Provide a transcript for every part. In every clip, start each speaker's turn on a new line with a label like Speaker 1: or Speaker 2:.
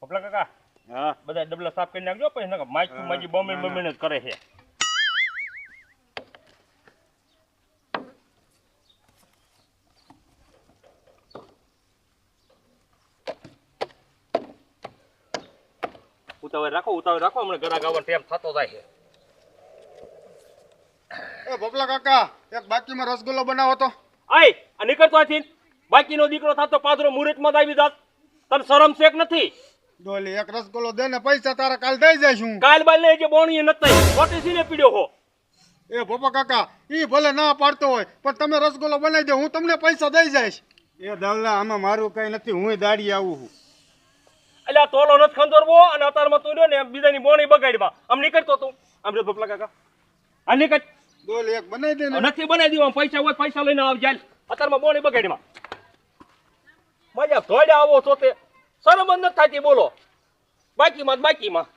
Speaker 1: પપલા કાકા
Speaker 2: હા
Speaker 1: બધા ડબલા સાફ કરી નાખજો પછી નકર માચી માજી બમે બમે જ કરે છે. ઉતાવળ રાખો હમણાં ઘરા ગાવાનો ટાઈમ થતો જાય છે.
Speaker 3: એ ભોપલા કાકા એક બાકીમાં રસગુલ્લો બનાવો તો.
Speaker 1: આય આ નીકળતો આથી બાકીનો દીકરો થાતો પાદરો મુહૂર્તમાં જ આવી જાત. તને શરમ શેક નથી?
Speaker 3: ડોલી એક રસગુલ્લો દે ને પૈસા તારા કાલ દઈ જઈશું.
Speaker 1: કાલ બાલ ને જે બોણી નથી ખોટી સીને પીડ્યો હો.
Speaker 3: એ ભોપા કાકા ઈ ભલે ના પાડતો હોય પણ તમે રસગુલ્લો બનાવી દો, હું તમને પૈસા દઈ જઈશ. એ દવલા આમાં મારું કઈ નથી, હું દાડી આવું છું.
Speaker 1: એટલે આ તોલો નથી ખંદોરવો અને અતારમાં તું રહ્યો ને બીજાની બોણી બગાડવા આમ નીકળતો તું. આમ રે ભપલા કાકા આ નીકળ.
Speaker 3: ડોલી એક બનાવી દે ને.
Speaker 1: નથી બનાવી દેવા, પૈસા હોય પૈસા લઈને આવ જાય. અતારમાં બોણી બગાડવા મજા ધોડ્યા આવો છો તે શરમ જ નથી થતી. બોલો બાકીમાં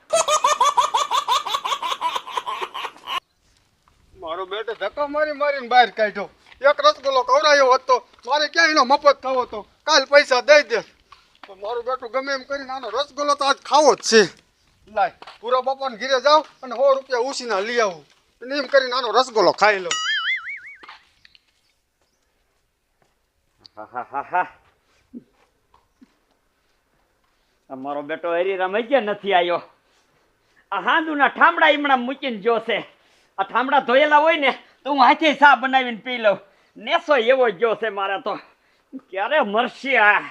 Speaker 3: મારો બેટો ધક્કો મારી મારીને બહાર કાઢ્યો. એક રસગુલ્લો ખવડાયો હોત તો મારે ક્યાં એનો મફત ખાવો તો કાલ પૈસા દઈ દે. તો મારું બેટું ગમે એમ કરીને આનો રસગુલ્લો તો આજ ખાવો જ છે. લાય પૂરા બાપાને ઘીરે જાવ અને 100 રૂપિયા ઉછીના લઈ આવું અને એમ કરીને આનો રસગુલ્લો ખાઈ લો.
Speaker 2: મારો બેટો હરી રમૈયા નથી આવ્યો. આ હાંદુના ઠામડા ઈમણા મૂકીને જોશે. આ ઠામડા ધોયેલા હોય ને તો હું હાથે સા બનાવીને પી લઉં. નેસો એવો ગયો છે મારે તો. ક્યારે મરશે આ?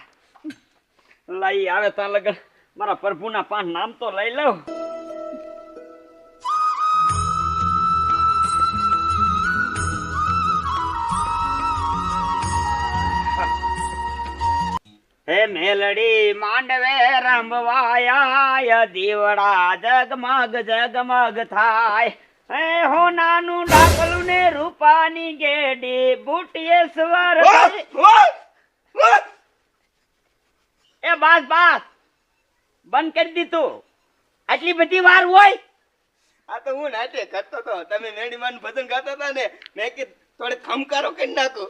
Speaker 2: લઈ આવે ત્યાં લગન મારા પ્રભુના 5 નામ તો લઈ લઉં. હે મેલડી માંડવે રંભવાયા દીવડા જગમગ થાય. હે હો નાનું ડાકલું ને રૂપાની ગેડી બુટીએ સવાર. એ બાસ બંધ કરી દીધું. આટલી બધી વાર હોય?
Speaker 4: આ તો હું નાટે કરતો તો, તમે મેડીમાન ભજન ગાતા હતા ને, મેં કીધું થોડે ખમકારો કરી નાખો.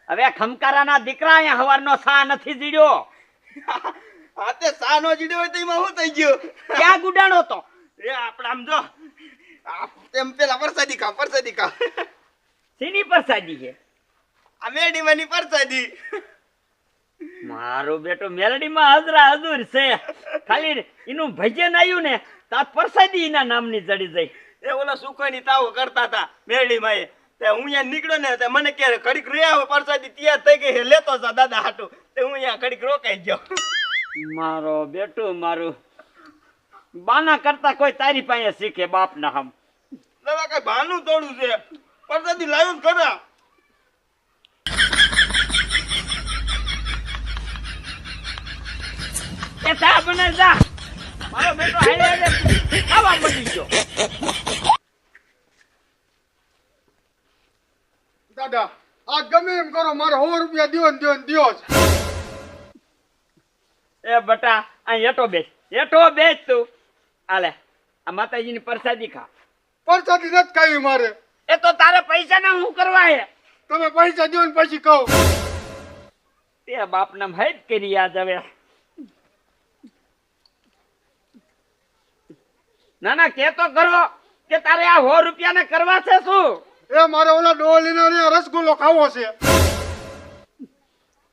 Speaker 2: હવે ખમકારાના દીકરા અહીંયા હવારનો સા નથી જીડ્યો.
Speaker 4: આ તે સા નો જીડ્યો હોય તો એમાં શું થઈ ગયું?
Speaker 2: ક્યાં ગુડાણો તો?
Speaker 4: એ આપણે આમ જો તેમ પેલા પરસાદી ખા.
Speaker 2: સીની પરસાદી છે?
Speaker 4: આ મેડીમાની પરસાદી.
Speaker 2: મારો બેટો મેલડીમાં હજરા હજુર છે. ખાલી એનું ભજન આવ્યું ને તાત પરસાદી એના નામની ચડી જાય.
Speaker 4: એ ઓલા સુખોની તાવ કરતા હતા મેડીમાં. તે હું અહીંયા નીકળ્યો ને તે મને કે ઘડીક રે આવો પરસાદી તૈયાર થઈ ગઈ લેતો જા દાદા હાટુ. તે હું અહીંયા ઘડીક રોકાઈ ગયો.
Speaker 2: મારો બેટો મારું બાના કરતા કોઈ તારી પાસે શીખે બાપ ના હમ.
Speaker 4: દાદા કઈ ભાનું તોડું છે, પરસાદી લાવ્યો ખરા.
Speaker 2: એ તા બને જા. મારો બેટો હાલે ખાવા મળી ગયો.
Speaker 3: દાદા આ ગમે એમ કરો મારે 100 રૂપિયા દ્યો જ.
Speaker 2: એ બટા અહીં એટો બેસ તું. આલે આ માતાજીની પ્રસાદી ખા.
Speaker 3: પરસાદી નથી ખાવી મારે.
Speaker 2: એ તો તારે પૈસા ના હું કરવા હે?
Speaker 3: તમે પૈસા દ્યો ને પછી કહું.
Speaker 2: તે બાપ નામ હેડ કરી યાદ હવે. ના કે તો કરો કે તારે આ 100 રૂપિયા કરવા છે શું?
Speaker 3: એ મારે ઓલા ડોલીનો રસગુલ્લો ખાવો છે.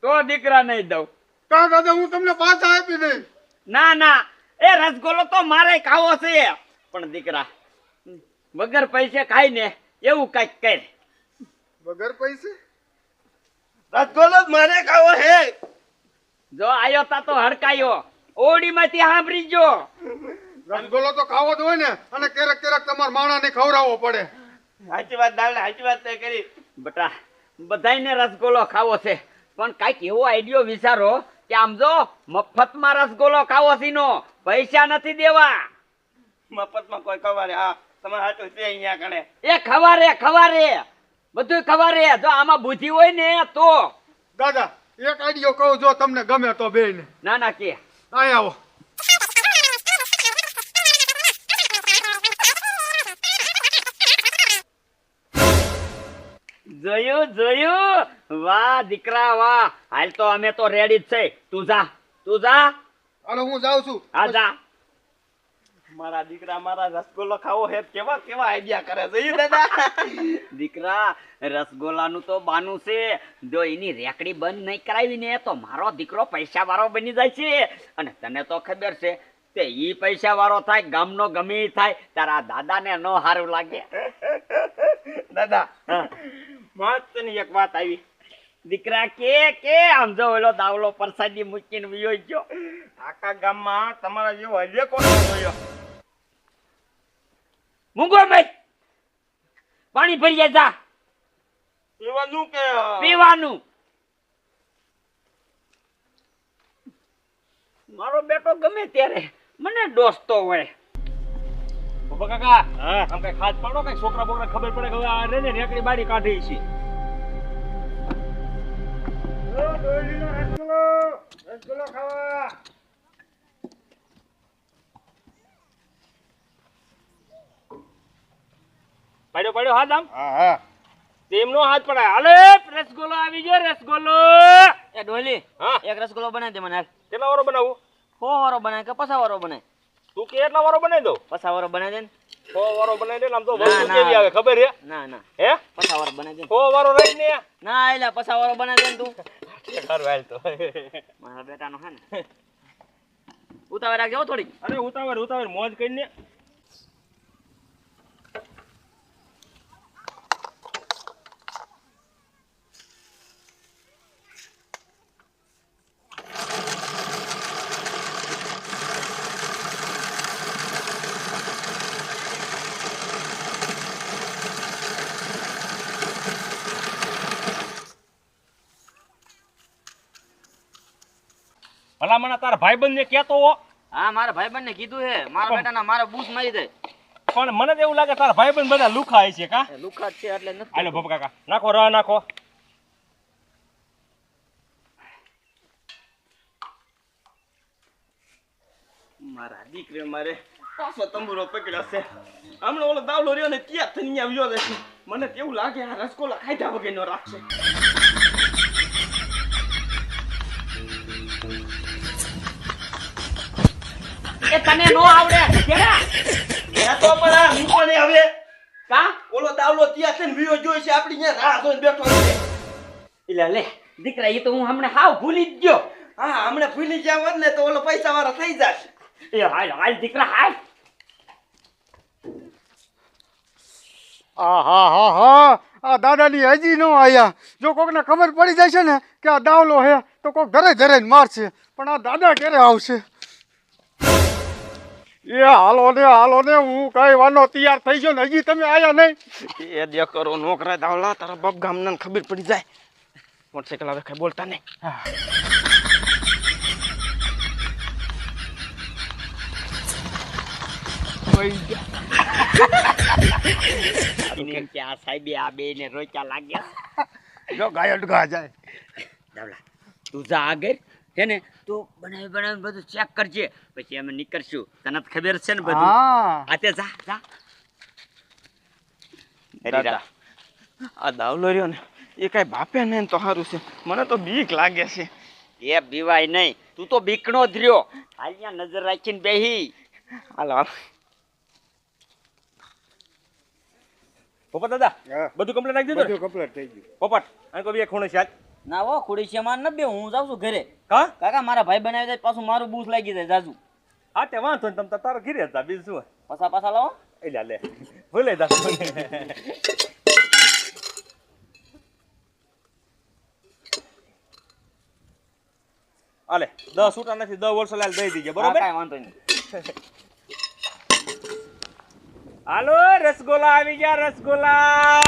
Speaker 2: તો દીકરા નહીં દઉં.
Speaker 3: કા દાદા હું તમને પાછા આપી દઈશ.
Speaker 2: ના એ રસગુલ્લો તો મારે ખાવો છે. પણ દીકરા વગર પૈસે ખાઈ ને એવું કઈક કર.
Speaker 3: વગર પૈસે
Speaker 4: રસગુલ્લો જ મારે ખાવો હે.
Speaker 2: જો આયો તા તો હડકાયો. ઓડીમાંથી સાંભળી જો.
Speaker 3: રસગુલ્લો તો ખાવો જ હોય ને, અને ક્યારેક તમારા માણાને ખવડાવવો પડે.
Speaker 4: સાચી વાત દાદા, સાચી વાત તે કરી.
Speaker 2: બટા બધાયને રસગુલ્લો ખાવો છે પણ કઈક એવો આઈડિયો વિચારો કે આમ જો મફતમાં રસગુલ્લો ખાવો સીનો પૈસા નથી દેવા.
Speaker 4: મફતમાં કોઈ ખવારે. હા તમારે હાટું છે અહીંયા કણે.
Speaker 2: એ ખવારે બધું ખવારે. જો આમાં બુદ્ધિ હોય ને તો.
Speaker 3: દાદા એક આઈડિયો કહું, જો તમને ગમે તો બેને.
Speaker 2: ના કે
Speaker 3: અહીં આવો.
Speaker 2: જોયું વાહ દીકરા વાહ. હાલ તો અમે તો રેડી જ છે. તું જા
Speaker 3: હાલો હું જાઉં છું.
Speaker 2: હા જા.
Speaker 4: મારા દીકરા મારા રસગુલ્લો ખાવો હે કેવા કેવા આઈડિયા કરે છે ઈ દાદા.
Speaker 2: દીકરા રસગોલાનું તો બાનું છે, જો એની રેકડી બંધ નહીં કરાવી ને તો મારો દીકરો પૈસા વાળો બની જાય છે. અને તને તો ખબર છે તે ઈ પૈસા વાળો થાય ગામનો ગમે ઈ થાય તારા દાદાને ન સારું લાગે.
Speaker 4: દાદા
Speaker 2: હા.
Speaker 4: મસ્તની એક વાત આવી.
Speaker 2: દીકરા કે આમ જો ઓલો દાવલો પરસાદી મૂકીને વિયો ગયો.
Speaker 4: આખા ગામમાં તમારા જેવો હજે કોણ જોયો?
Speaker 2: મૂંગો ભાઈ પાણી ભરી જાય જા.
Speaker 4: પીવાનું કે
Speaker 2: પીવાનું. મારો બેટો ગમે ત્યારે મને દોસ્તો હોય.
Speaker 1: પપ્પા કાકા
Speaker 2: હા.
Speaker 1: આમ કઈ ખાસ પાડો કઈ છોકરા બોકરા ખબર પડે કે હવે આ રે ને રેકડી બારી કાઢી છે.
Speaker 3: રસગુલ્લો ખાવા.
Speaker 1: પાડ્યો હાથ આમ
Speaker 3: હા હા.
Speaker 1: તેમનો હાથ પડાય. હાલે રસગોલો આવી ગયો રસગોલો.
Speaker 5: એ ડોલી
Speaker 1: હા
Speaker 5: એક રસગુલ્લો બનાવી દે મને હાલ.
Speaker 1: કેટલા વાળો બનાવું?
Speaker 5: 100 વાળો બનાય કે 50 વાળો બનાય?
Speaker 1: તું કેટલા વાળો બનાવી દઉં?
Speaker 5: 50 વાળો બનાવી દે ને.
Speaker 1: 100 વાળો બનાવી દે ને આમ તો
Speaker 5: ના,
Speaker 1: વસ્તુ
Speaker 5: ના.
Speaker 1: કેવી આવે ખબર છે?
Speaker 5: ના ના
Speaker 1: હે
Speaker 5: 50 વાળો બનાવી દે ને.
Speaker 1: 100 વાળો રાખ ને.
Speaker 5: ના એટલે 50 વાળો બનાવી દે ને તું.
Speaker 1: સારું હાલ તો.
Speaker 5: મારા બેટાનો હે ને ઉતાવળ રાખજો હો થોડીક.
Speaker 1: અરે ઉતાવળ મોજ કરીને. ભલામણ તારા ભાઈબંધ ને કહેતો હો,
Speaker 5: હા મારા ભાઈબંધ ને કીધું હે મારા બેટાના મારા બૂસ મારી દે.
Speaker 1: પણ મને તો એવું લાગે તારા ભાઈબંધ બધા લુખા હશે કા?
Speaker 5: એ લુખાટ છે એટલે નથી.
Speaker 1: હાલો ભપ કાકા નાખો રા નાખો.
Speaker 4: મારા દીકરે મારે પાછો તંબુરો પકડ્યો છે. હમણાં ઓલો દાવલો રહ્યો ને ત્યાં થઈને અહીંયા આવ્યો છે. મને તો એવું લાગે આ રસગોલા ખાધા વગરનો રાખશે.
Speaker 2: એ તને નો આવડે કેડા
Speaker 4: એ તો પણ આ મૂકો ને હવે
Speaker 2: કા?
Speaker 4: ઓલો દાવલો ત્યાં થઈને વિયો જોઈ છે આપણી અહીંયા રાહ જોઈને બેઠો છે.
Speaker 2: એટલે લે દીકરા એ તો હું હમણાં હાવ ભૂલી જ ગયો.
Speaker 4: હા હમણાં ભૂલી ગયા હોત ને તો ઓલો પૈસા વાળા થઈ જશે.
Speaker 2: એ હાલ દીકરા હાલ.
Speaker 3: હા આ દાદાની હજી ન આયા. જો કોકને ખબર પડી જાય છે ને કે આ દાવલો હે તો કોક ધરે મારશે, પણ આ દાદા ક્યારે આવશે? એ હાલો ને હું કઈ વાનો તૈયાર થઈ ગયો ને હજી તમે આયા નહીં.
Speaker 4: એ દે કરો નોકરા દાવલા તારા બાપ ગામના ખબર પડી જાય. મોટરસાઇકલ આવે કઈ બોલતા નહીં.
Speaker 2: એને કે આ સાહેબે આ બે ને રોક્યા લાગ્યા.
Speaker 3: જો ગાયડ ગા જાય.
Speaker 2: દાવલા તું જા આગળ છે ને તું બનાવી બધું ચેક કરજે પછી અમે નીકળશું. તને તો ખબર છે ને બધું.
Speaker 3: હા
Speaker 2: આ તે જા
Speaker 4: દાદા આ દાવલો રહ્યો ને એ કઈ બાપે ને તો સારું છે. મને તો બીક લાગે છે.
Speaker 2: એ બીવાય નહીં, તું તો બીકણો જ રહ્યો. હાલ નજર રાખીને બેહી.
Speaker 4: હાલો
Speaker 1: પોપટ દાદા
Speaker 3: હા.
Speaker 1: બધું કમ્પ્લીટ રાખી દીધું ને?
Speaker 3: બધું કમ્પ્લીટ થઈ ગયું.
Speaker 1: પોપટ આને કોઈ બે ખૂણે છે આજ?
Speaker 5: ના હો ખુડીશિયામાં ન બે હું જાઉં છું ઘરે.
Speaker 1: કા?
Speaker 5: કાકા મારા ભાઈ બનાવી દે પાછું મારું બૂસ લાગી જાય જાજુ.
Speaker 1: હા તે વાંધો ને તમ તારા ઘીરે હતા બીજું શું?
Speaker 5: પાછા લાવો.
Speaker 1: એટલે લે ભૂલે જા. આલે 10 છૂટા નથી 10 વર્ષ લાલ દઈ દીજે
Speaker 5: હા,
Speaker 1: બરોબર?
Speaker 5: કાંઈ વાંધો નહીં.
Speaker 1: હાલો રસગોલા આવી ગયા રસગોલા.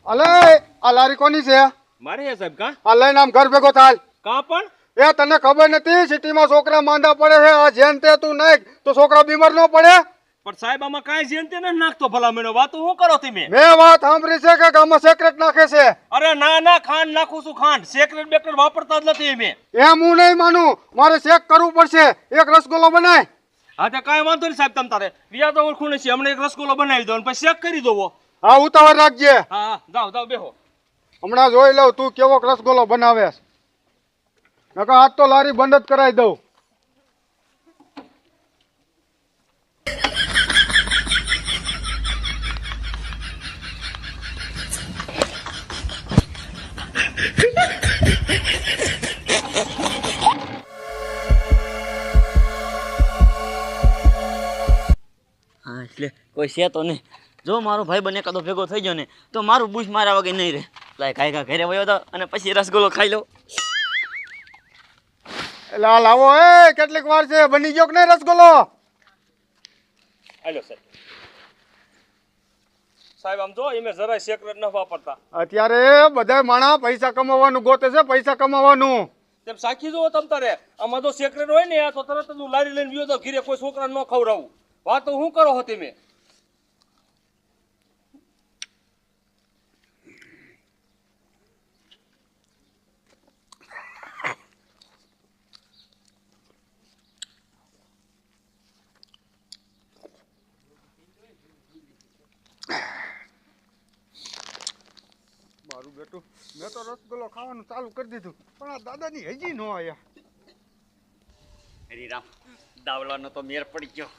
Speaker 3: અલે આ લારી કોની છે?
Speaker 1: મારે હે સાહેબ કા?
Speaker 3: આ લઈને આમ ઘર ભેગો થાલ.
Speaker 1: કા પણ
Speaker 3: એ તને ખબર નથી સિટીમાં છોકરા માંદા પડે છે? આ જેન તે તું નાખ તો છોકરા બીમાર ન પડે?
Speaker 1: પણ સાહેબ આમાં કાંઈ જેનતે ન નાખતો ભલા મેનો વાતો હું કરો તમે?
Speaker 3: મેં વાત સાંભળી છે કે ગામમાં સેક્રેટ નાખે છે.
Speaker 1: અરે ના ખાંડ નાખું છું ખાંડ. સેક્રેટ બેક્રેટ વાપરતા જ નથી અમે.
Speaker 3: એમ હું નહીં માનું, મારે ચેક કરવું પડશે. એક રસગુલ્લો બનાય.
Speaker 1: હા તે કાંઈ વાંધો નહીં સાહેબ તમ તારે વ્યાજ ઓળખું નથી. હમણાં એક રસગોલો બનાવી દો અને પછી ચેક કરી દો.
Speaker 3: હા ઉતાવળ રાખજે.
Speaker 1: હા જાઓ બેહો.
Speaker 3: હમણાં જોઈ લઉં તું કેવો રસગુલ્લો બનાવે. નકર આજ તો લારી બંધ જ કરાવી દઉં.
Speaker 5: લે કોઈ છે તો નહીં. જો મારો ભાઈ બને એકાદો ભેગો થઈ ગયો ને તો મારું બુશ મારા વગર નહીં રહે. લાય કાંઈ ઘરે વયો તો અને પછી રસગુલ્લો ખાઈ લઉં.
Speaker 3: એટલે આ લાવો એ કેટલીક વાર છે બની ગયો કે નહીં રસગુલ્લો?
Speaker 1: આલ્યો સાહેબ. સાહેબ આમ જો એમે જરાય સેક્રેટ ન વાપરતા.
Speaker 3: અત્યારે બધા માણા પૈસા કમાવાનું ગોતે છે, પૈસા કમાવાનું.
Speaker 1: તેમ સાખી જુઓ તમ તારે. આમાં જો સેક્રેટ હોય ને તો તરત જ હું લારી લઈને ગયો તો ઘીરે કોઈ છોકરાને ન ખવડાવું. વાત તો હું કરો હો તમે.
Speaker 3: મારું બેટું મેં તો રસગુલ્લો ખાવાનું ચાલુ કરી દીધું પણ આ દાદાની હજી ન આયા.
Speaker 2: હરીરામ દાવલાનો તો મેર પડી ગયો.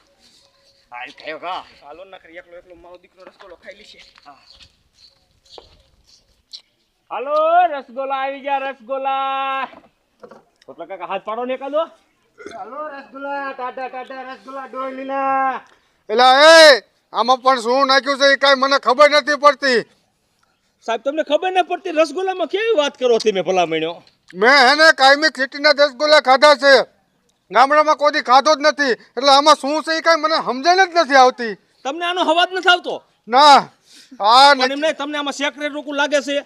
Speaker 2: હાલ ખાયો કા.
Speaker 1: હાલો નખરી એકલો એકલો મારો દીકરો રસગુલ્લો ખાઈ લેશે. હાલો રસગુલ્લા આવી ગયા રસગુલ્લા. પોટલા કાકા હાથ પાડો ને એકાદો.
Speaker 3: હાલો રસગુલ્લા, ટાટા ટાટા રસગુલ્લા ડોઈ લીલા. એલા એ આમાં પણ શું નાખ્યું છે એ કાંઈ મને ખબર નથી પડતી.
Speaker 1: સાહેબ તમને ખબર ન પડતી રસગુલ્લામાં કેવી વાત કરો તમે ભલા મણ્યો.
Speaker 3: મેં હેને કાયમી ખીટીના રસગુલ્લા ખાધા છે, ગામડામાં કોઈ ખાધો જ નથી, એટલે આમાં શું છે એ કાંઈ મને સમજણ જ નથી આવતી.
Speaker 1: તમને આનો અવાજ નથી આવતો?
Speaker 3: ના આ
Speaker 1: પણ એમ નહીં, તમને આમાં સેક્રેટ રોકું લાગે છે.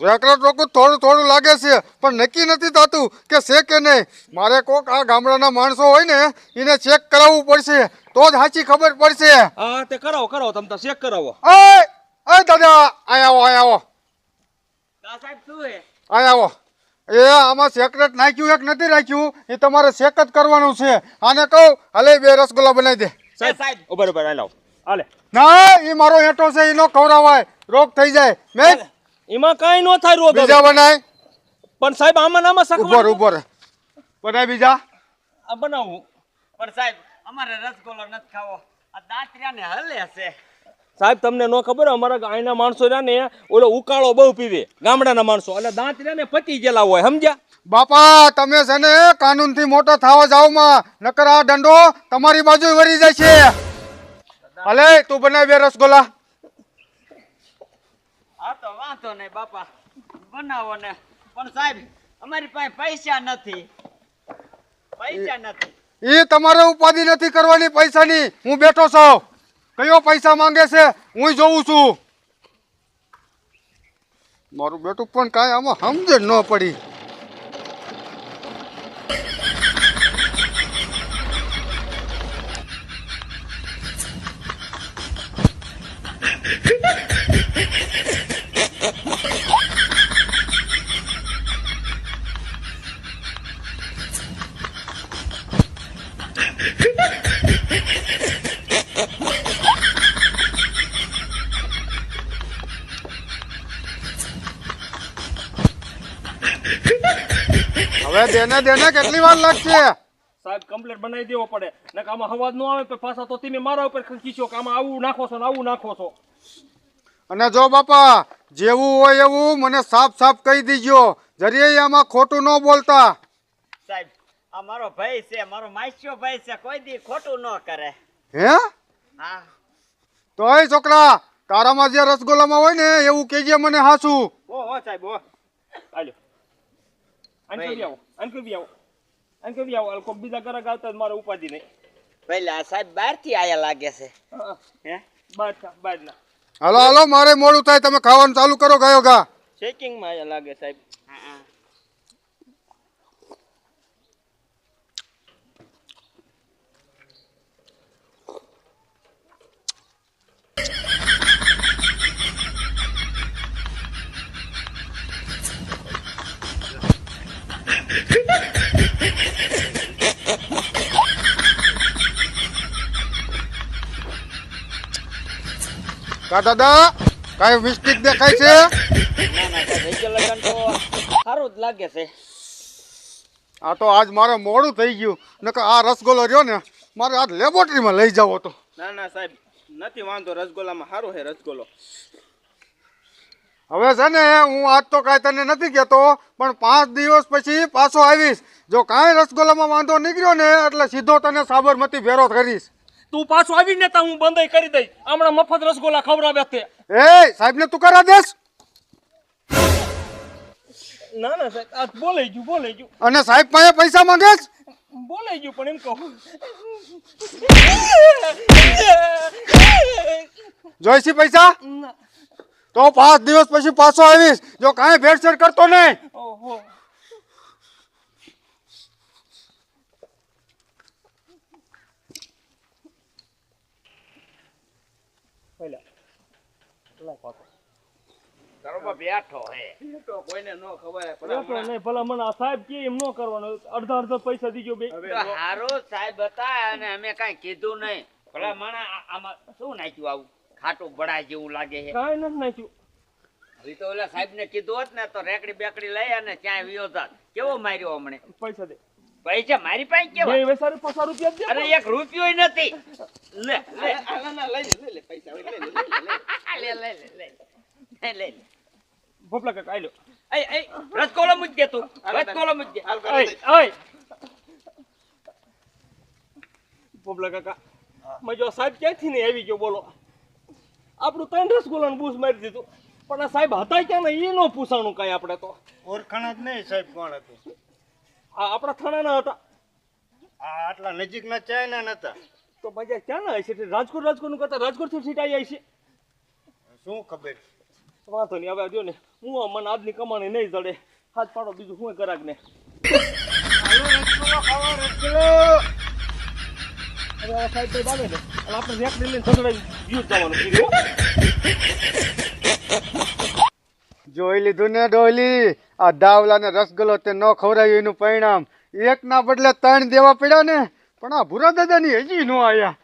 Speaker 3: સેક્રેટ રોકું થોડું થોડું લાગે છે પણ નક્કી નથી થતું કે છે કે નહીં. મારે કોક આ ગામડાના માણસો હોય ને એને ચેક કરાવવું પડશે તો જ સાચી ખબર પડશે.
Speaker 1: હા તે કરાવો કરાવો, તમે ચેક કરાવો.
Speaker 3: એ દાદા અહીંયા આવો
Speaker 2: સાહેબ શું હે?
Speaker 3: અહીંયા આવો. એ આમાં સેક્રેટ નાખ્યું એક નથી રાખ્યું એ તમારે ચેક જ કરવાનું છે. આને કહું હાલે 2 રસગુલ્લા બનાવી દે.
Speaker 1: સાહેબ ઉભા ઉભા હાલ આવો. હાલે.
Speaker 3: ના એ મારો એટો છે એનો ખવડાવાય, રોગ થઈ જાય. મેં
Speaker 1: એમાં કાંઈ ન થાય રોગ.
Speaker 3: બીજા બનાય.
Speaker 1: પણ સાહેબ આમાં નામાં
Speaker 3: ઉભો ઉભો બનાય બીજા.
Speaker 1: આ બનાવું.
Speaker 2: પણ સાહેબ અમારે રસગુલ્લો નથી ખાવો. આ દાંતરિયાને હલે છે.
Speaker 1: સાહેબ તમને ન ખબર, અમારા અહીંના માણસો રહ્યા ને ઓલો ઉકાળો બહુ પીવે, ગામડાના માણસો, એટલે દાંત રહ્યા ને પતી ગયેલા હોય, સમજ્યા?
Speaker 3: બાપા તમે છે ને કાનૂન થી મોટો થવા જાવ માં, નકર આ દંડો તમારી બાજુ વળી જાય છે. હાલે તું બનાવી 2 રસગુલ્લા.
Speaker 2: આ તો વાંધો નહીં બાપા, બનાવો ને. પણ સાહેબ અમારી પાસે પૈસા નથી. પૈસા નથી.
Speaker 3: એ તમારે ઉપાધિ નથી કરવાની પૈસાની. હું બેઠો છું, કયો પૈસા માંગે છે હું જોઉં છું. મારું બેટું પણ કાંઈ આમાં સમજ ન પડી. હવે દેને કેટલી વાર લાગશે?
Speaker 1: સાહેબ કમ્પ્લેટ બનાવી દેવો પડે, નકર આમાં અવાજ ન આવે પાછા તો તમે મારા ઉપર ખીચો કે આમાં આવું નાખો છો ને આવું નાખો છો.
Speaker 3: અને જો બાપા જેવું હોય એવું મને સાફ સાફ કહી દીજો, જરીએ આમાં ખોટું ન બોલતા.
Speaker 2: સાહેબ આ મારો ભાઈ છે, મારો માસ્યો ભાઈ છે, કોઈ દી ખોટું ન કરે.
Speaker 3: હે
Speaker 2: હા
Speaker 3: તો એ છોકરા તારામાં જે રસગુલ્લામાં હોય ને એવું કહેજે મને હાસું.
Speaker 1: ઓ સાહેબ ઓ આલ્યો. આનકવી આવો, આનકવી આવો, આનકવી આવો. અલકો બીજા ઘરે આવતા મારે ઉપાધિ નહીં.
Speaker 2: પહેલા સાહેબ બહારથી આયા લાગે છે.
Speaker 1: હે બાર ના.
Speaker 3: હાલો હાલો મારે મોડું થાય, તમે ખાવાનું ચાલુ કરો ગયો ગા.
Speaker 1: ચેકિંગમાં આયા લાગે સાહેબ.
Speaker 3: કા દાદા કાંઈ મિસ્ટેક દેખાય છે?
Speaker 2: ના સાહેબ લગન તો સારું જ લાગે છે.
Speaker 3: આ તો આજ મારે મોડું થઈ ગયું, નકર આ રસગુલ્લો રહ્યો ને મારે આજ લેબોરેટરીમાં લઈ જાવ હતો.
Speaker 1: ના સાહેબ નથી વાંધો, રસગુલ્લામાં સારો છે રસગુલ્લો.
Speaker 3: હવે છે ને હું આજ તો કાંઈ તને નથી કહેતો, પણ 5 દિવસ પછી પાછો આવીશ. જો કાંઈ રસગુલ્લામાં વાંધો નીકળ્યો ને એટલે સીધો તને સાબરમતી ભેરો કરીશ.
Speaker 1: તું પાછો આવીને તા હું બંધ કરી દઈશ. હમણાં મફત રસગોલા ખવડાવ્યા તે.
Speaker 3: એ સાહેબને તું કરા દેશ
Speaker 1: ના ના સાહેબ આ બોલાઈ ગયું
Speaker 3: અને સાહેબ પાસે પૈસા માંગે છે?
Speaker 1: બોલાઈ ગયું પણ એમ કહું
Speaker 3: જોઈશી પૈસા તો 5 દિવસ પછી પાછો આવીશ જો કાંઈ ભેળસેળ કરતો નહીં.
Speaker 1: ઓહો પહેલા
Speaker 2: બેઠો હે
Speaker 4: તો કોઈને ન ખબર
Speaker 1: એટલે નહીં ભલા મને આ સાહેબ કે એમ ન કરવાનું અડધા પૈસા દીજો બે
Speaker 2: તો હારો સાહેબ હતા અને અમે કાંઈ કીધું નહીં ભલા માણા આમાં શું નાખ્યું આવું ખાટું બડા જેવું લાગે છે
Speaker 1: કાંઈ નથી નાખ્યું
Speaker 2: હવે તો ઓલા સાહેબ ને કીધું હોત ને તો રેકડી બેકડી લઈ અને ક્યાંય વિયો જાત કેવો માર્યો હમણે
Speaker 1: પૈસા દે
Speaker 2: પૈસા મારી પાસે કેવા
Speaker 1: બે વૈસારે 500 રૂપિયા દે
Speaker 2: અરે એક રૂપિયો નથી લે લે
Speaker 4: લઈ પૈસા
Speaker 2: લે લે
Speaker 1: ભોપલા કાકા આલ્યો
Speaker 2: એ રસગોલો મુજ દે તું રસગોલો મુજ દે
Speaker 1: ઓય ભોપલા કાકા મજો સાહેબ ક્યાંથી ને આવી ગયો બોલો આપણું 3 રસગોલાનું બૂસ મારી દીધું પણ આ સાહેબ હતા ક્યાં ને એ નો પૂછાણું કાંઈ આપણે તો
Speaker 6: ઓળખાણ જ નહીં સાહેબ કોણ હતું
Speaker 1: આ આપણા થાણાના હતા
Speaker 6: આ આટલા નજીકના ચાઇના નતા
Speaker 1: તો મજા ક્યાં ના હશે રાજકોટનું કરતા રાજકોટથી સીટ આવી છે
Speaker 6: શું ખબર
Speaker 1: વાંધો નહીં હવે જો ને હું મને આજની કમાણી નહીં જડે હાથ પાડો બીજું શું કરાક ને હવે આ સાઈડ પર બાંધે ને અને આપણે રેકડી લઈને સગડાઈ યુઝ જવાનું કીધું
Speaker 3: જોઈ લીધું ને ડોલી આ દાવલા ને રસગુલ્લો તે ન ખવડાવ્યું એનું પરિણામ એક ના બદલે 3 દેવા પડ્યા ને પણ આ ભૂરા દાદાની હજી ન આયા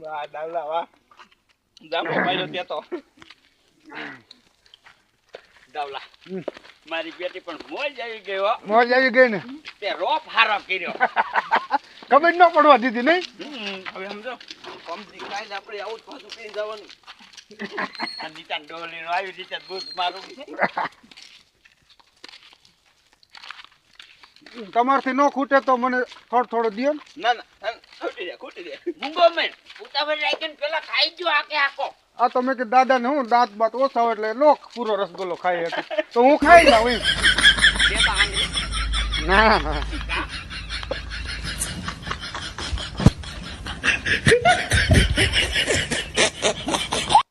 Speaker 4: વાહ દાવલા વાહ જામો પાડ્યો તે તો
Speaker 2: દાવલા મારી બેટી પણ મોજ આવી ગઈ હો
Speaker 3: મોજ આવી ગઈ ને
Speaker 2: તે રોપ હારો કર્યો
Speaker 3: ખબર ન પડવા દીધી નહીં
Speaker 4: હવે સમજો કમથી કાલે આપણે આવું જ પાછું કરી જવાનું
Speaker 2: આ નીચા ડોલી નો આવી રીતે બૂસ મારું
Speaker 3: તમારથી ન ખૂટે તો મને થોડો દિયો ને
Speaker 4: ના ખૂટી દે
Speaker 2: મૂંગો મેં ઉતાવળ રાખીને પેલા ખાઈ ગયો આકે આકો
Speaker 3: આ તો મેં કે દાદા ને હું દાંત બાત ઓછા હોય એટલે લોક પૂરો રસગુલ્લો ખાઈ હતો તો હું ખાઈ જાઉં એમ.
Speaker 2: બે તો આંગળી
Speaker 3: ના ના